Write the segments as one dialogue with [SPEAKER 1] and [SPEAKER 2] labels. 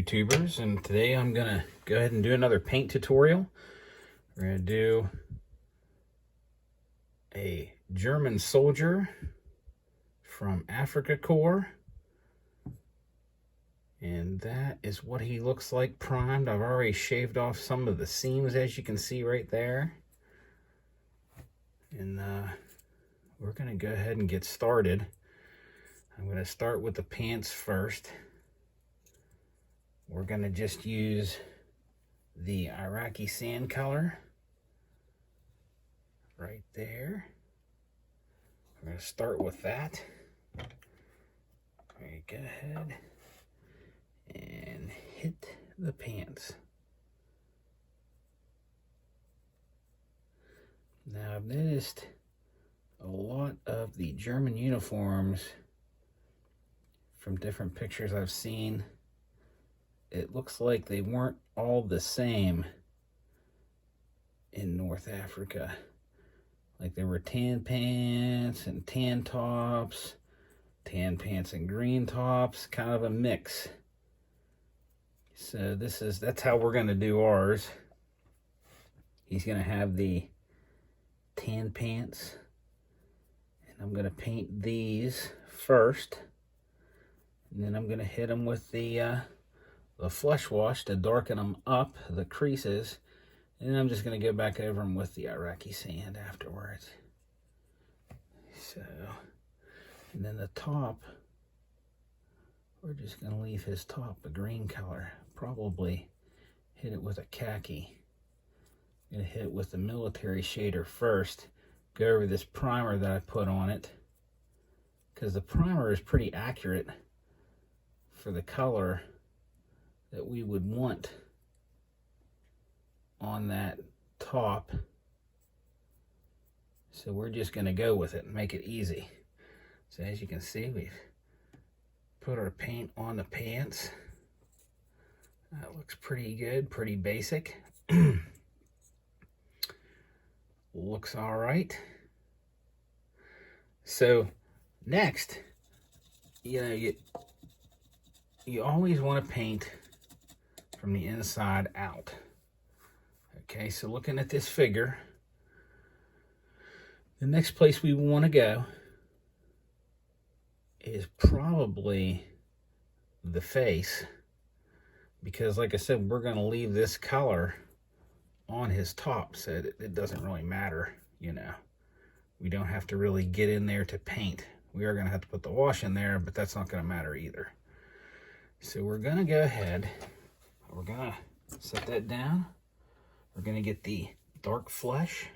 [SPEAKER 1] YouTubers, and today I'm gonna go ahead and do another paint tutorial. We're gonna do a German soldier from Afrika Korps, and that is what he looks like primed. I've already shaved off some of the seams, as you can see right there, and we're gonna go ahead and get started. I'm gonna start with the pants first. We're gonna just use the Iraqi sand color right there. We're gonna start with that. All right, go ahead and hit the pants. Now I've noticed a lot of the German uniforms from different pictures I've seen, it looks like they weren't all the same in North Africa. Like there were tan pants and tan tops, tan pants and green tops, kind of a mix. So that's how we're gonna do ours. He's gonna have the tan pants, and I'm gonna paint these first, and then I'm gonna hit them with the flesh wash to darken them up, the creases, and then I'm just going to go back over them with the Iraqi sand afterwards. So, and then the top, we're just going to leave his top a green color, probably hit it with a khaki. I'm going to hit it with the military shader first, go over this primer that I put on it, because the primer is pretty accurate for the color that we would want on that top. So we're just going to go with it and make it easy. So as you can see, we've put our paint on the pants. That looks pretty good, pretty basic. Looks all right. So next, you always want to paint from the inside out. Okay, so looking at this figure, the next place we want to go is probably the face, because like I said, we're going to leave this color on his top, so it doesn't really matter, you know. We don't have to really get in there to paint. We are going to have to put the wash in there, but that's not going to matter either. So we're going to go ahead, we're going to set that down. We're going to get the dark flesh.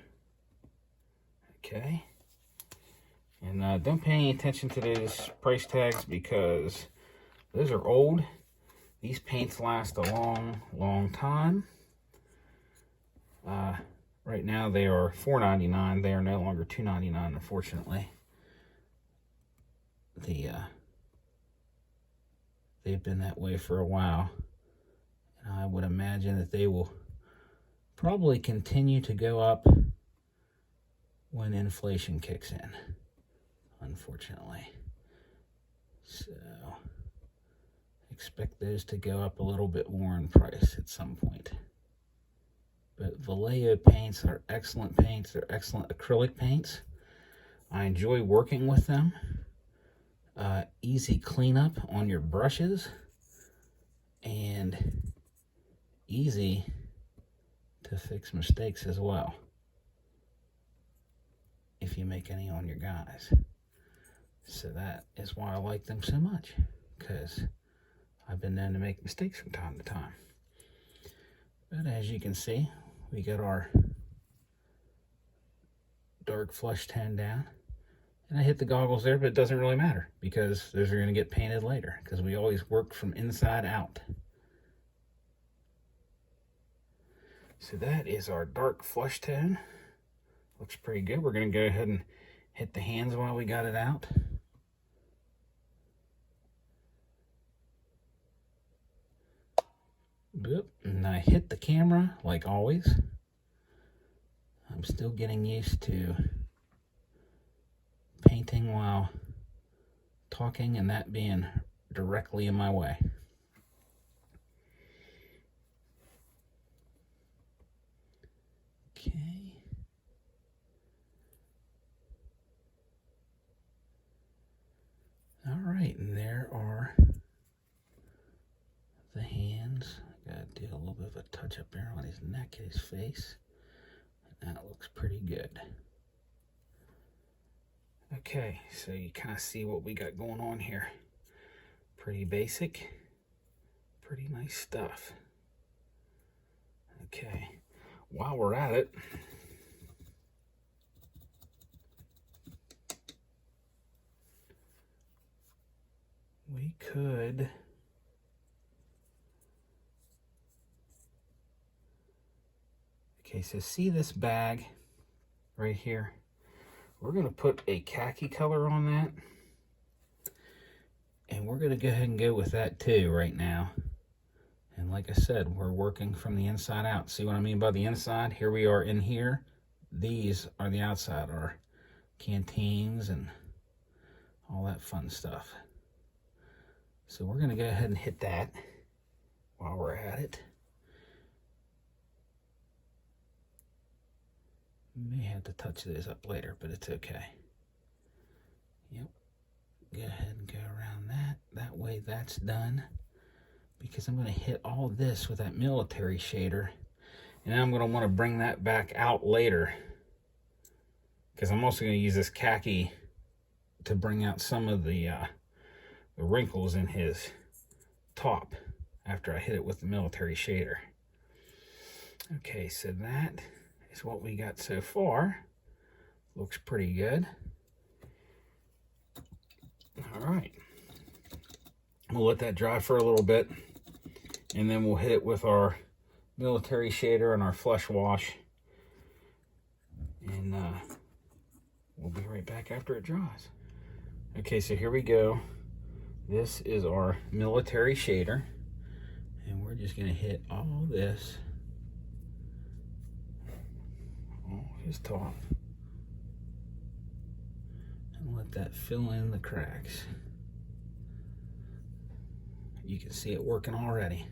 [SPEAKER 1] Okay. And don't pay any attention to those price tags, because those are old. These paints last a long, long time. Right now they are $4.99. They are no longer $2.99, unfortunately. They've been that way for a while, and I would imagine that they will probably continue to go up when inflation kicks in, unfortunately. So expect those to go up a little bit more in price at some point. But Vallejo paints are excellent paints. They're excellent acrylic paints. I enjoy working with them. Easy cleanup on your brushes, and easy to fix mistakes as well, if you make any on your guys. So that is why I like them so much, because I've been known to make mistakes from time to time. But as you can see, we got our dark flesh tone down. And I hit the goggles there, but it doesn't really matter, because those are going to get painted later, because we always work from inside out. So that is our dark flesh tone. Looks pretty good. We're going to go ahead and hit the hands while we got it out. Boop. And I hit the camera like always. I'm still getting used to painting while talking and that being directly in my way. Okay. All right, and there are the hands. I gotta do a little bit of a touch up there on his neck and his face. That looks pretty good. Okay, so you kind of see what we got going on here. Pretty basic, pretty nice stuff. Okay, while we're at it, we could so see this bag right here? We're going to put a khaki color on that. And we're going to go ahead and go with that too right now. And like I said, we're working from the inside out. See what I mean by the inside? Here we are in here. These are the outside, our canteens and all that fun stuff. So we're going to go ahead and hit that while we're at it. May have to touch this up later, but it's okay. Yep. Go ahead and go around that. That way that's done. Because I'm going to hit all this with that military shader. And I'm going to want to bring that back out later. Because I'm also going to use this khaki to bring out some of the wrinkles in his top after I hit it with the military shader. Okay, so that is what we got so far. Looks pretty good. All right. We'll let that dry for a little bit, and then we'll hit it with our military shader and our flush wash. And we'll be right back after it dries. Okay, so here we go. This is our military shader, and we're just going to hit all this on his top and let that fill in the cracks. You can see it working already.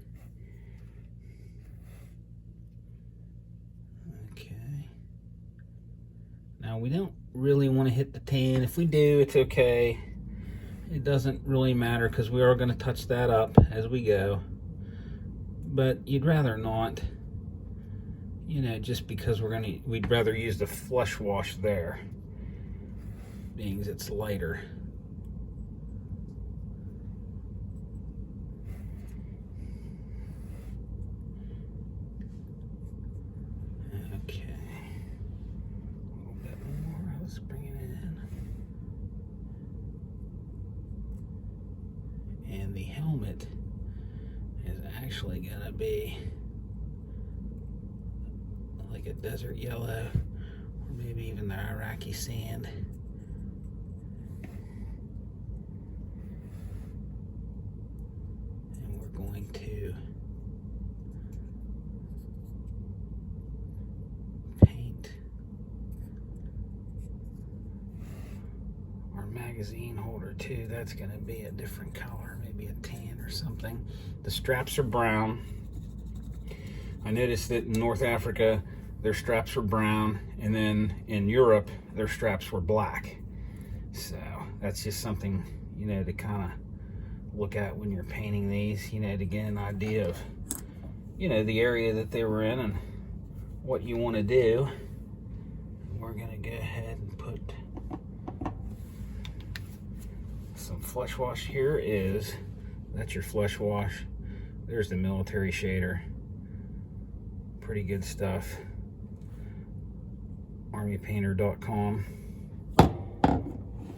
[SPEAKER 1] Okay. Now we don't really want to hit the tan. If we do, it's okay. It doesn't really matter because we are going to touch that up as we go. But you'd rather not, you know, just because we'd rather use the flush wash there, being as it's lighter. Okay. A little bit more. Let's bring it in. And the helmet is actually gonna be like a desert yellow, or maybe even the Iraqi sand. And we're going to paint our magazine holder too. That's gonna be a different color, maybe a tan or something. The straps are brown. I noticed that in North Africa, their straps were brown, and then in Europe, their straps were black. So that's just something, you know, to kind of look at when you're painting these, you know, to get an idea of, you know, the area that they were in and what you want to do. We're gonna go ahead and put some flush wash. That's your flush wash. There's the military shader. Pretty good stuff. ArmyPainter.com,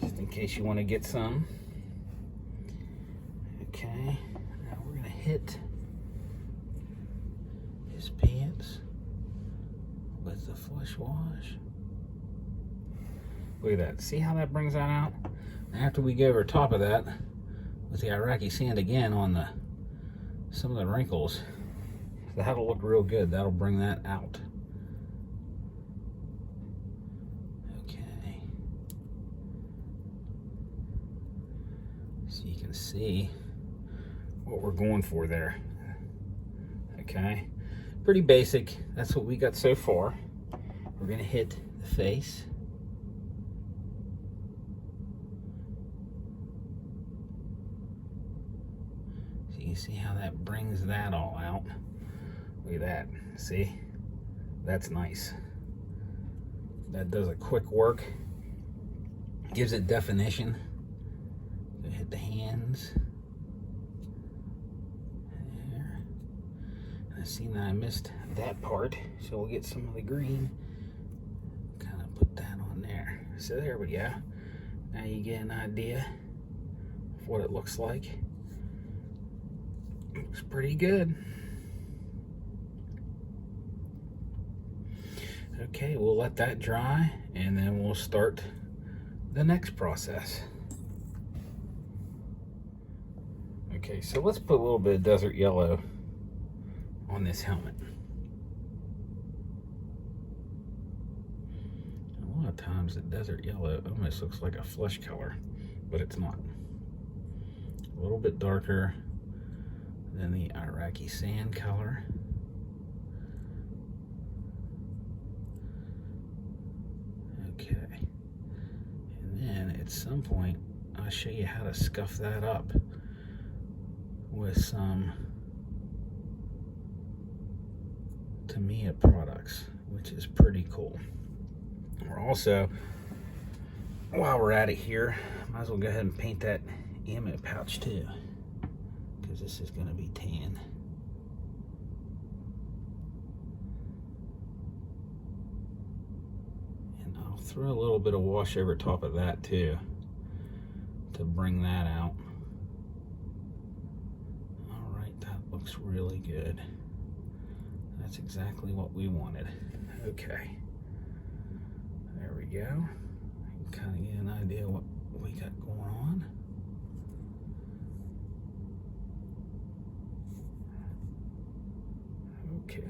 [SPEAKER 1] just in case you want to get some. Okay, now we're gonna hit his pants with the flush wash. Look at that. See how that brings that out? After we go over top of that with the Iraqi sand again on some of the wrinkles, that'll look real good. That'll bring that out. Okay. So you can see what we're going for there. Okay. Pretty basic. That's what we got so far. We're going to hit the face. So you see how that brings that all out. Look at that. See? That's nice. That does a quick work. Gives it definition. So hit the hands. There. And I see that I missed that part, so we'll get some of the green. Kind of put that on there. So there we go. Now you get an idea of what it looks like. Looks pretty good. Okay, we'll let that dry and then we'll start the next process. Okay, so let's put a little bit of desert yellow on this helmet. A lot of times the desert yellow almost looks like a flesh color, but it's not. A little bit darker than the Iraqi sand color. Okay, and then at some point I'll show you how to scuff that up with some Tamiya products, which is pretty cool. We're also, while we're at it here, might as well go ahead and paint that ammo pouch too, because this is going to be tan. Throw a little bit of wash over top of that too to bring that out. All right, that looks really good. That's exactly what we wanted. Okay, there we go. You can kind of get an idea what we got going on. Okay.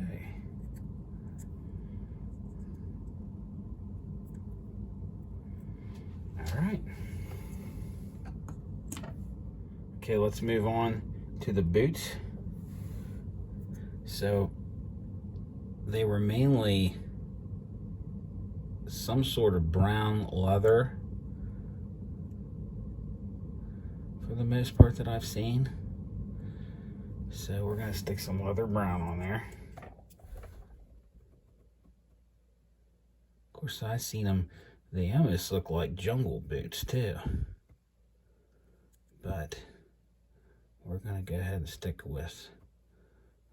[SPEAKER 1] All right. Okay, let's move on to the boots. So they were mainly some sort of brown leather for the most part that I've seen. So we're gonna stick some leather brown on there. Of course, I've seen them. They almost look like jungle boots too, but we're going to go ahead and stick with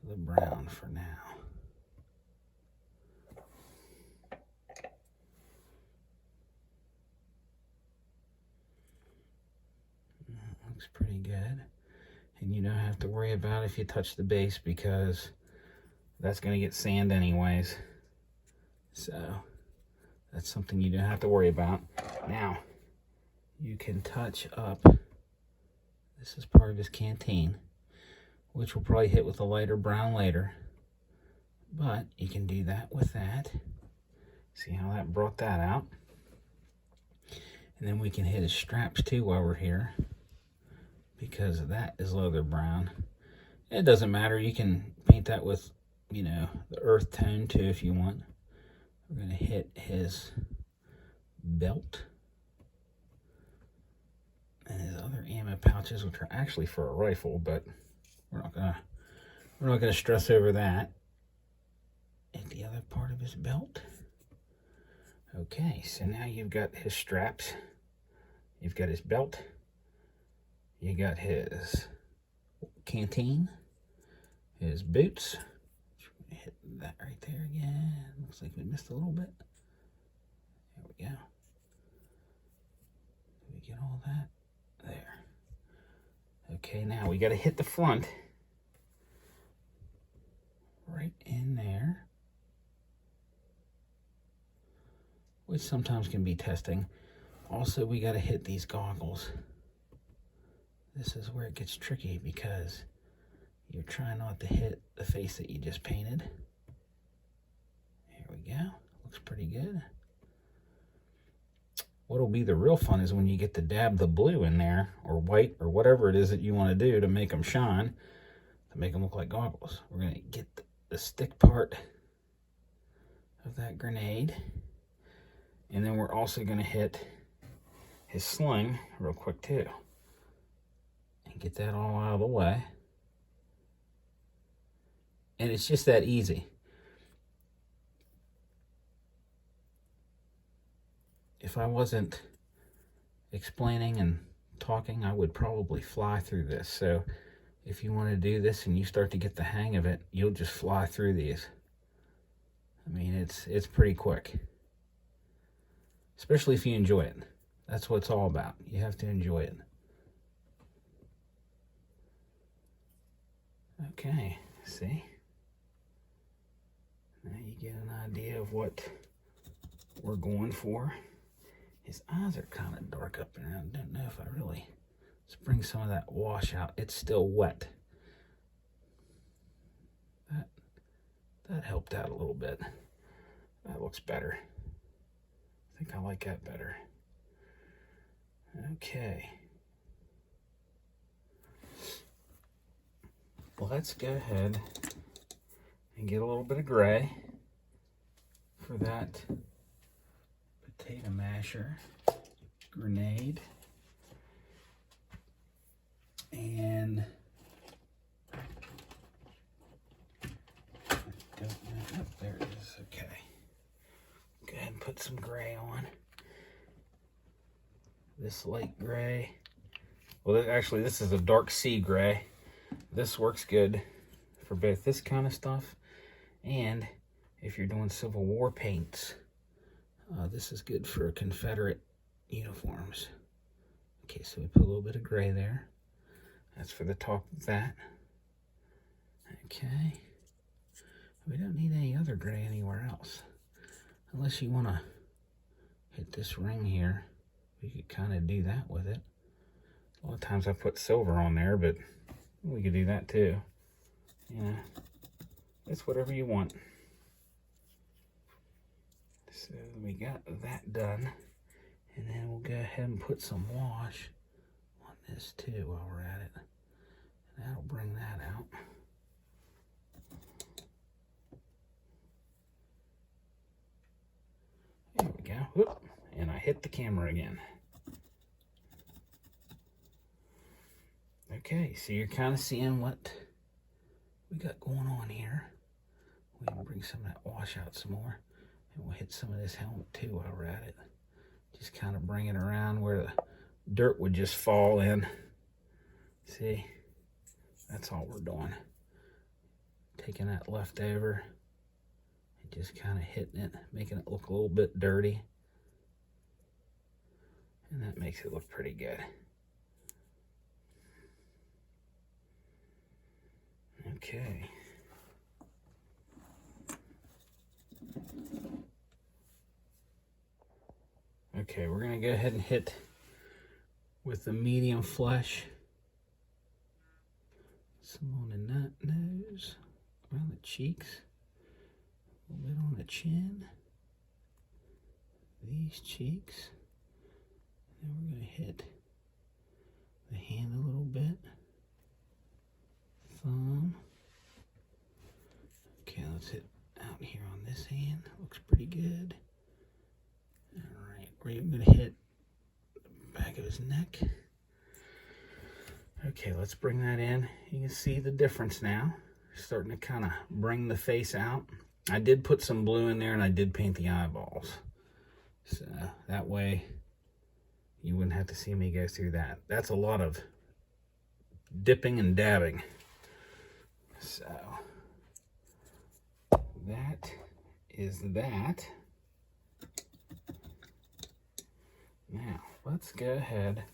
[SPEAKER 1] the brown for now. That looks pretty good, and you don't have to worry about if you touch the base because that's going to get sand anyways, so that's something you don't have to worry about. Now, you can touch up, this is part of his canteen, which will probably hit with a lighter brown later, but you can do that with that. See how that brought that out? And then we can hit his straps too while we're here, because that is leather brown. It doesn't matter, you can paint that with, you know, the earth tone too if you want. We're going to hit his belt and his other ammo pouches, which are actually for a rifle, but we're not gonna stress over that. Hit the other part of his belt. Okay, so now you've got his straps, you've got his belt, you got his canteen, his boots. Hit that right there again. Looks like we missed a little bit. There we go. Did we get all that? There. Okay, now we got to hit the front. Right in there. Which sometimes can be testing. Also, we got to hit these goggles. This is where it gets tricky because you're trying not to hit the face that you just painted. Here we go. Looks pretty good. What'll be the real fun is when you get to dab the blue in there, or white, or whatever it is that you want to do to make them shine, to make them look like goggles. We're going to get the stick part of that grenade. And then we're also going to hit his sling real quick too. And get that all out of the way. And it's just that easy. If I wasn't explaining and talking, I would probably fly through this. So if you want to do this and you start to get the hang of it, you'll just fly through these. I mean, it's pretty quick. Especially if you enjoy it. That's what it's all about. You have to enjoy it. Okay, see? Now you get an idea of what we're going for. His eyes are kind of dark up there. I don't know if I really... Let's bring some of that wash out. It's still wet. That helped out a little bit. That looks better. I think I like that better. Okay. Well, let's go ahead and get a little bit of gray for that potato masher grenade. And I don't know. Oh, there it is. Okay. Go ahead and put some gray on. This light gray. Well, actually, this is a dark sea gray. This works good for both this kind of stuff and if you're doing Civil War paints. This is good for Confederate uniforms. Okay, so we put a little bit of gray there. That's for the top of that. Okay. We don't need any other gray anywhere else. Unless you want to hit this ring here. We could kind of do that with it. A lot of times I put silver on there, but we could do that too. Yeah, it's whatever you want. So we got that done. And then we'll go ahead and put some wash on this too while we're at it. And that'll bring that out. There we go. Whoop. And I hit the camera again. Okay, so you're kind of seeing what we got going on here. We can bring some of that wash out some more. And we'll hit some of this helmet too while we're at it. Just kind of bring it around where the dirt would just fall in. See? That's all we're doing. Taking that leftover and just kind of hitting it, making it look a little bit dirty. And that makes it look pretty good. Okay. Okay, we're going to go ahead and hit with the medium flesh. Some on the nut nose, around the cheeks, a little bit on the chin, these cheeks. Then we're going to hit the hand a little bit. Thumb. Okay, let's hit out here on this hand. Looks pretty good. Alright, we're going to hit the back of his neck. Okay, let's bring that in. You can see the difference now. Starting to kind of bring the face out. I did put some blue in there and I did paint the eyeballs. So that way you wouldn't have to see me go through that. That's a lot of dipping and dabbing. So that is that. Now let's go ahead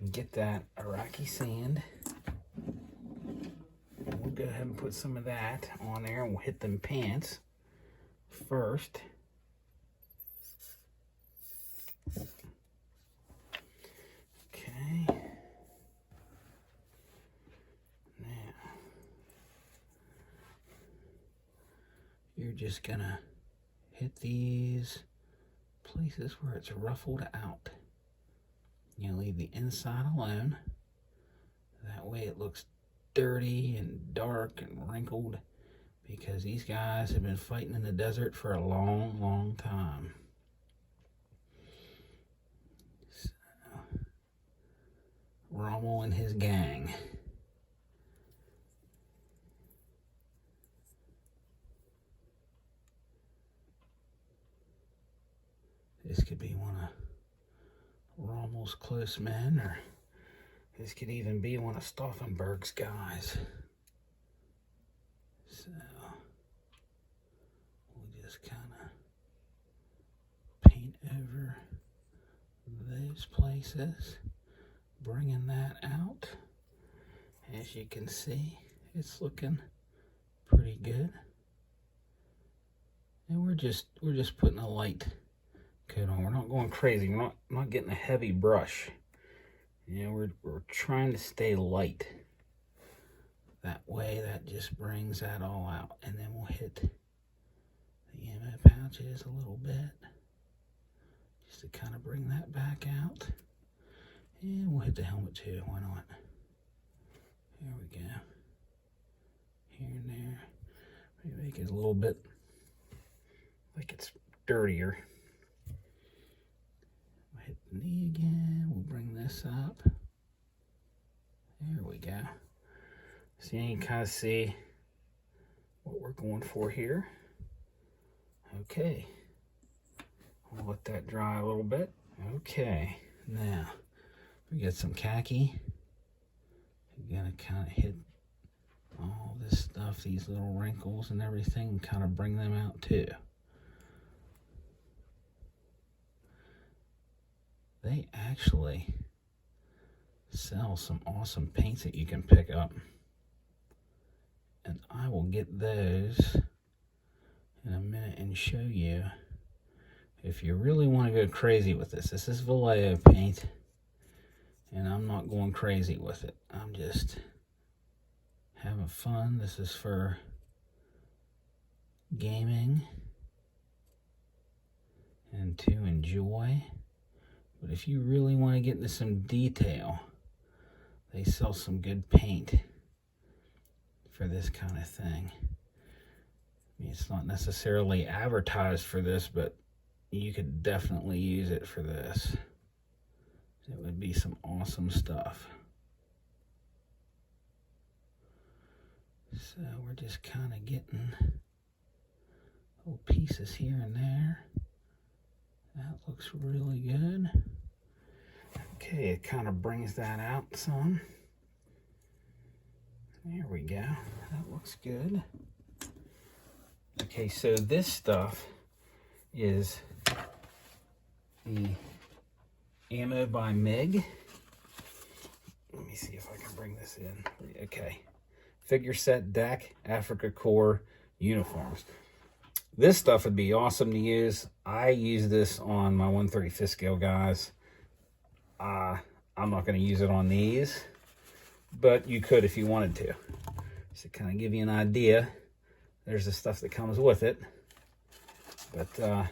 [SPEAKER 1] and get that Iraqi sand. And we'll go ahead and put some of that on there and we'll hit them pants first. Okay. Now, you're just gonna hit these places where it's ruffled out. You leave the inside alone. That way it looks dirty and dark and wrinkled because these guys have been fighting in the desert for a long, long time. So, Rommel and his gang. This could be one of Rommel's close men, or this could even be one of Stauffenberg's guys. So we'll just kind of paint over those places, bringing that out. As you can see, it's looking pretty good. And we're just putting a light coat on. We're not going crazy. We're not getting a heavy brush. You know, we're trying to stay light. That way, that just brings that all out. And then we'll hit the ammo pouches a little bit, just to kind of bring that back out. And we'll hit the helmet too. Why not? There we go. Here and there. Maybe make it a little bit like it's dirtier. We'll hit the knee again. We'll bring this up. There we go. So you can kind of see what we're going for here. Okay. We'll let that dry a little bit. Okay. Now, we get some khaki. You're going to kind of hit all this stuff, these little wrinkles and everything, and kind of bring them out too. They actually sell some awesome paints that you can pick up. And I will get those in a minute and show you if you really want to go crazy with this. This is Vallejo paint, and I'm not going crazy with it. I'm just having fun. This is for gaming and to enjoy. But if you really want to get into some detail, they sell some good paint for this kind of thing. I mean, it's not necessarily advertised for this, but you could definitely use it for this. It would be some awesome stuff. So we're just kind of getting little pieces here and there. That looks really good. Okay, it kind of brings that out some. There we go. That looks good. Okay, so this stuff is the ammo by MiG. Let me see if I can bring this in. Okay. Figure set deck, Afrika Korps uniforms. This stuff would be awesome to use. I use this on my 135th scale guys. I'm not going to use it on these, but you could if you wanted to. Just to kind of give you an idea, there's the stuff that comes with it. But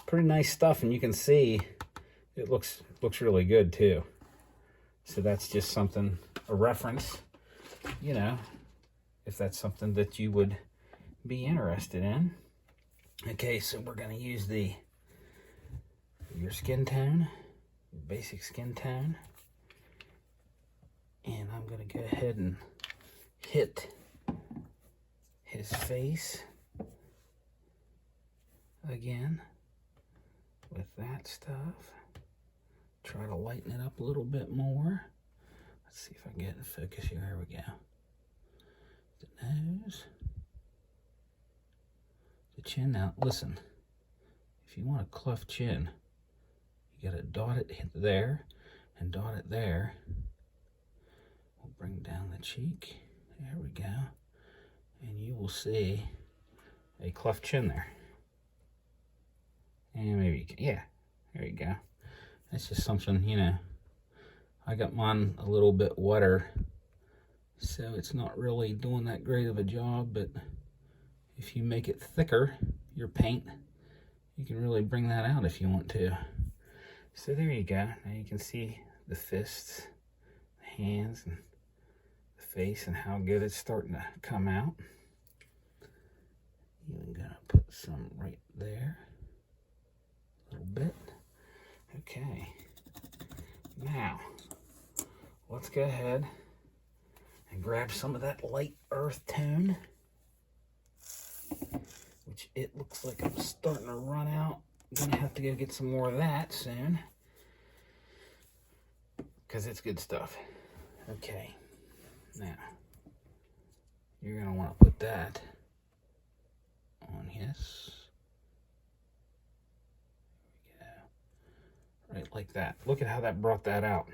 [SPEAKER 1] pretty nice stuff, and you can see it looks really good too. So that's just something, a reference, you know, if that's something that you would be interested in. Okay, so we're going to use your skin tone, your basic skin tone. And I'm going to go ahead and hit his face again with that stuff. Try to lighten it up a little bit more. Let's see if I can get in focus here. There we go. The nose. The chin. Now, listen. If you want a cleft chin, you got to dot it there and dot it there. We'll bring down the cheek. There we go. And you will see a cleft chin there. And maybe you can, yeah, there you go. That's just something, you know, I got mine a little bit wetter, so it's not really doing that great of a job, but if you make it thicker, your paint, you can really bring that out if you want to. So there you go. Now you can see the fists, the hands, and the face, and how good it's starting to come out. some right there, a little bit. Okay, now let's go ahead and grab some of that light earth tone, which it looks like I'm starting to run out. I'm gonna have to go get some more of that soon, because it's good stuff. Okay, now you're gonna want to put that on his. Right, like that. Look at how that brought that out.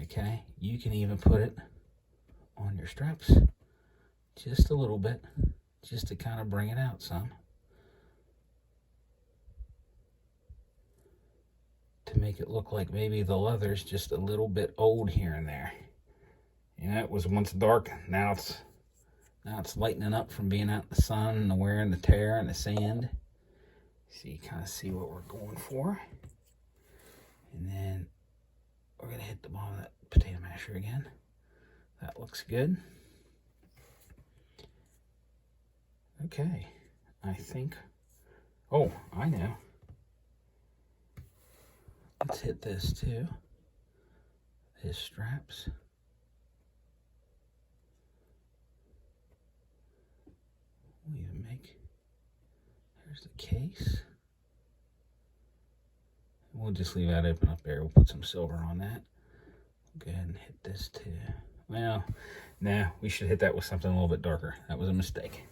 [SPEAKER 1] Okay, you can even put it on your straps just a little bit, just to kind of bring it out some, to make it look like maybe the leather's just a little bit old here and there. You know, it was once dark, now it's lightening up from being out in the sun and the wear and the tear and the sand. So you kind of see what we're going for. And then we're going to hit the bottom of that potato masher again. That looks good. Okay, I think, oh, I know. Let's hit this too. His straps. We'll even make, there's the case. We'll just leave that open up there. We'll put some silver on that. Go ahead and hit this too. Well, nah, we should hit that with something a little bit darker. That was a mistake.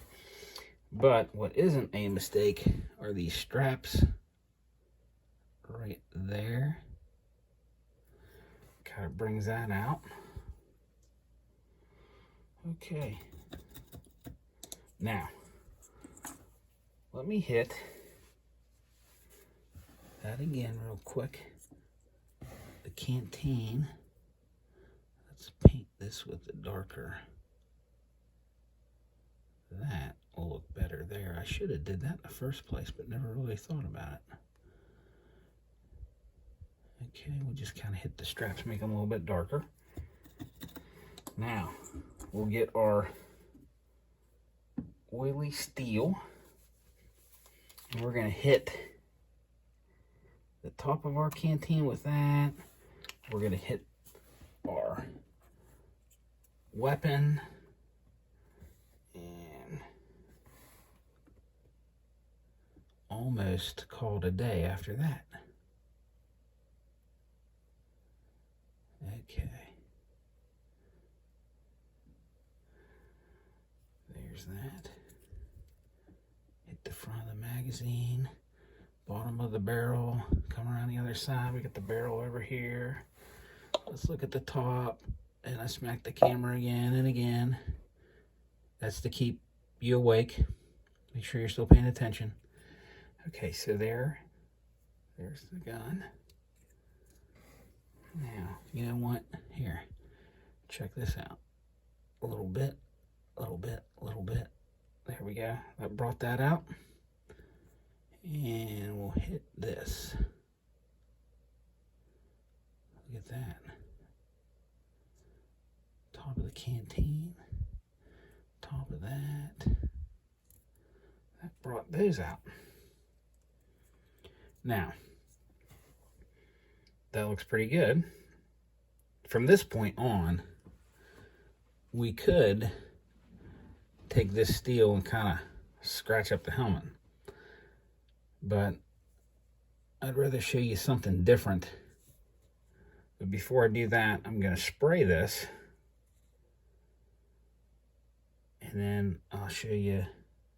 [SPEAKER 1] But what isn't a mistake are these straps right there. Kind of brings that out. Okay. Now, let me hit that again real quick. The canteen. Let's paint this with the darker. That will look better there. I should have did that in the first place, but never really thought about it. Okay, we'll just kind of hit the straps, make them a little bit darker. Now, we'll get our oily steel, and we're going to hit the top of our canteen with that. We're going to hit our weapon and almost call it a day after that. Okay. There's that. Hit the front of the magazine, bottom of the barrel, come around the other side. We got the barrel over here. Let's look at the top, and I smack the camera again and again. That's to keep you awake. Make sure you're still paying attention. Okay, so there's the gun. Now, you know what? Here, check this out. A little bit, a little bit, a little bit. There we go. That brought that out. And we'll hit this. Look at that. Top of the canteen. Top of that. That brought those out. Now, that looks pretty good. From this point on, we could take this steel and kind of scratch up the helmet. But I'd rather show you something different. But before I do that, I'm going to spray this. And then I'll show you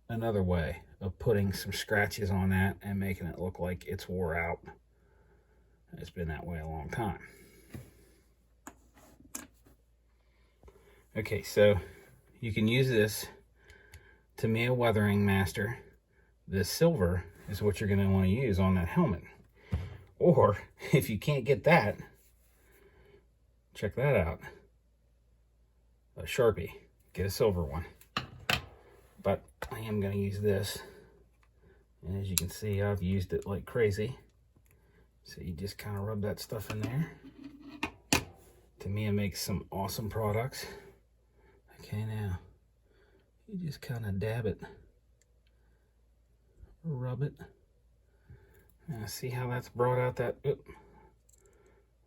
[SPEAKER 1] another way of putting some scratches on that and making it look like it's wore out. It's been that way a long time. Okay, so you can use this to be a weathering master. The silver is what you're going to want to use on that helmet. Or if you can't get that, check that out. A Sharpie. Get a silver one. But I am going to use this. And as you can see, I've used it like crazy. So you just kind of rub that stuff in there. To me, it makes some awesome products. Okay, now you just kind of dab it rub it. Now see how that's brought out that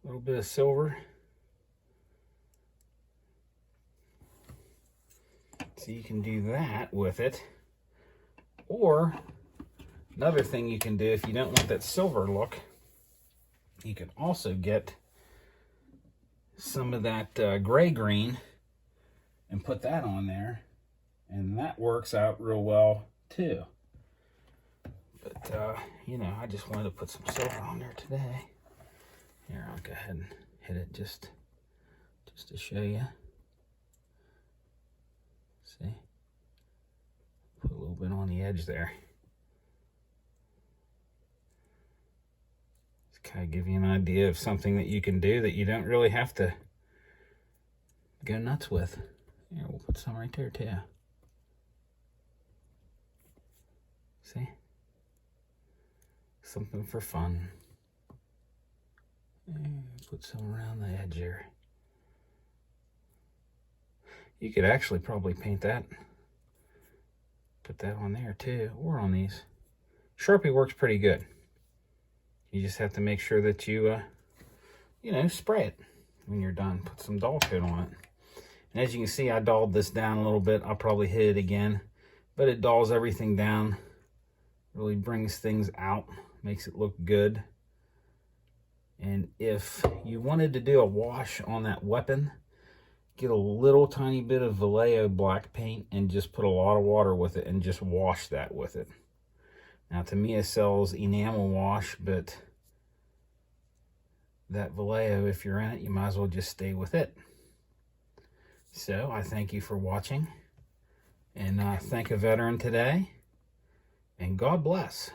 [SPEAKER 1] little bit of silver. So you can do that with it. Or another thing you can do if you don't want that silver look, you can also get some of that gray green and put that on there, and that works out real well too. But you know, I just wanted to put some silver on there today. Here, I'll go ahead and hit it just to show you. See? Put a little bit on the edge there. Just kind of give you an idea of something that you can do that you don't really have to go nuts with. Here, we'll put some right there too. See? Something for fun. And put some around the edge here. You could actually probably paint that. Put that on there too, or on these. Sharpie works pretty good. You just have to make sure that you, you know, spray it when you're done. Put some doll coat on it. And as you can see, I dulled this down a little bit. I'll probably hit it again, but it dulls everything down. Really brings things out, makes it look good. And if you wanted to do a wash on that weapon, get a little tiny bit of Vallejo black paint and just put a lot of water with it and just wash that with it. Now, Tamiya sells enamel wash, but that Vallejo, if you're in it, you might as well just stay with it. So I thank you for watching, and thank a veteran today, and God bless.